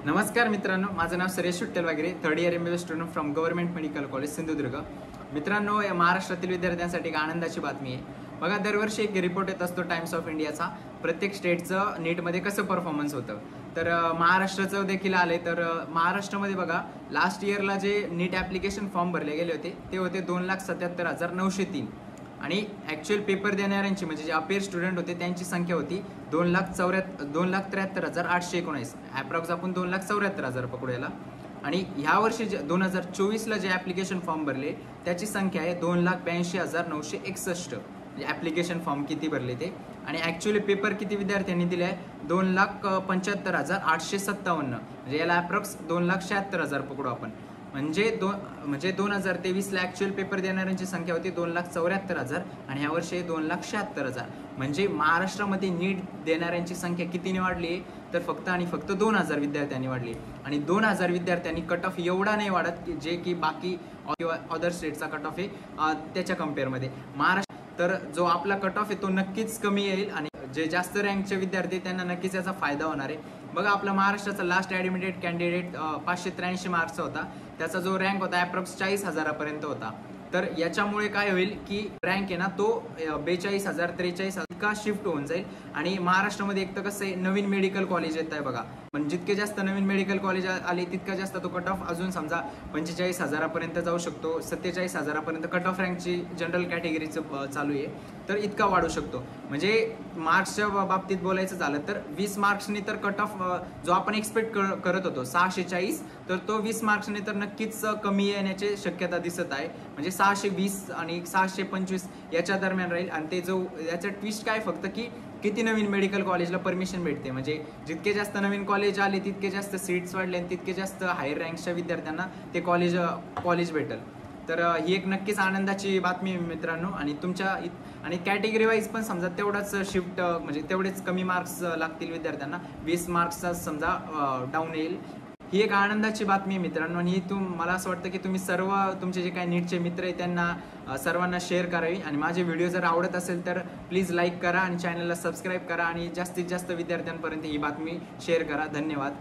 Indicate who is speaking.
Speaker 1: नमस्कार मित्रांनो, माझं नाव सुरेश विठ्ठल वगैरे, third year MBA student from government medical college Sindhudurg. मित्रांनो, या महाराष्ट्रातील विद्यार्थ्यांसाठी एक आनंदाची बातमी आहे। बघा, दरवर्षी एक रिपोर्ट येत असतो टाइम्स ऑफ इंडियाचा, प्रत्येक स्टेटचं नीटमध्ये कसं परफॉर्मन्स होतं। तर महाराष्ट्राचं देखील आले। तर महाराष्ट्रामध्ये बघा, लास्ट इयरला जे नीट ॲप्लिकेशन फॉर्म भरले गेले होते ते होते 2,77,903 आणि ॲक्च्युअल पेपर देणाऱ्यांची म्हणजे जे अपेअर स्टुडंट होते त्यांची संख्या होती 2,73,819, ॲप्रॉक्स आपण 2,74,000 पकडूयाला। आणि ह्या वर्षी 2024ला जे ॲप्लिकेशन फॉर्म भरले त्याची संख्या आहे 2,82,961, म्हणजे ॲप्लिकेशन फॉर्म किती भरले ते। आणि ॲक्च्युअली पेपर किती विद्यार्थ्यांनी दिले आहे 2,75,857, म्हणजे याला ॲप्रॉक्स 2,76,000 पकडू आपण। म्हणजे 2023ला ॲक्च्युअल पेपर देणाऱ्यांची संख्या होती 2,74,000 आणि ह्या वर्षी 2,76,000। म्हणजे महाराष्ट्रामध्ये नीट देणाऱ्यांची संख्या कितीने वाढली आहे तर फक्त आणि फक्त 2,000 विद्यार्थ्यांनी वाढली। आणि 2,000 विद्यार्थ्यांनी कट ऑफ एवढा नाही वाढत की जे की बाकी किंवा अदर स्टेटचा कट ऑफ आहे त्याच्या कम्पेअरमध्ये महाराष्ट्र। तर जो आपला कट ऑफ आहे तो नक्कीच कमी येईल आणि जे जास्त रँकचे विद्यार्थी त्यांना नक्कीच याचा फायदा होणार आहे। बघा, आपला महाराष्ट्राचा लास्ट ॲडमिटेड कॅन्डिडेट 583 मार्क्सचा होता, त्याचा जो रँक होता ॲप्रॉक्स 40,000पर्यंत होता। तर याच्यामुळे काय होईल की रँक आहे ना तो 42,000 43,000 इतका शिफ्ट होऊन जाईल। आणि महाराष्ट्रामध्ये एक तर कसं आहे, नवीन मेडिकल कॉलेज येत आहे बघा, पण जितके जास्त नवीन मेडिकल कॉलेज आले तितका जास्त तो कट ऑफ अजून समजा 45,000पर्यंत जाऊ शकतो, 47,000पर्यंत कट ऑफ रँकची जनरल कॅटेगरीचं चालू आहे, तर इतका वाढू शकतो। म्हणजे मार्क्सच्या बाबतीत बोलायचं झालं तर 20 मार्क्सनी तर कट ऑफ जो आपण एक्सपेक्ट करत होतो 640, तर तो 20 मार्क्सने तर नक्कीच कमी येण्याची शक्यता दिसत आहे। म्हणजे 620 आणि 625 याच्या दरम्यान राहील। आणि ते जो याचं ट्विस्ट काय फक्त की किती नवीन मेडिकल कॉलेजला परमिशन भेटते, म्हणजे जितके जास्त नवीन कॉलेज आले तितके जास्त सीट्स वाढले आणि तितके जास्त हायर रँक्सच्या विद्यार्थ्यांना ते कॉलेज भेटेल। तर ही एक नक्कीच आनंदाची बातमी आहे मित्रांनो। आणि तुमच्या आणि कॅटेगरी वाईज पण समजा तेवढाच शिफ्ट म्हणजे तेवढेच कमी मार्क्स लागतील विद्यार्थ्यांना, 20 मार्क्सचा समजा डाऊन येईल। ही एक आनंदाची बातमी आहे मित्रांनो। आणि मला असं वाटतं की तुम्ही सर्व तुमचे जे काही नीटचे मित्र आहे त्यांना सर्वांना शेअर करावी। आणि माझे व्हिडिओ जर आवडत असेल तर प्लीज लाईक करा आणि चॅनलला सबस्क्राईब करा आणि जास्तीत जास्त विद्यार्थ्यांपर्यंत ही बातमी शेअर करा। धन्यवाद।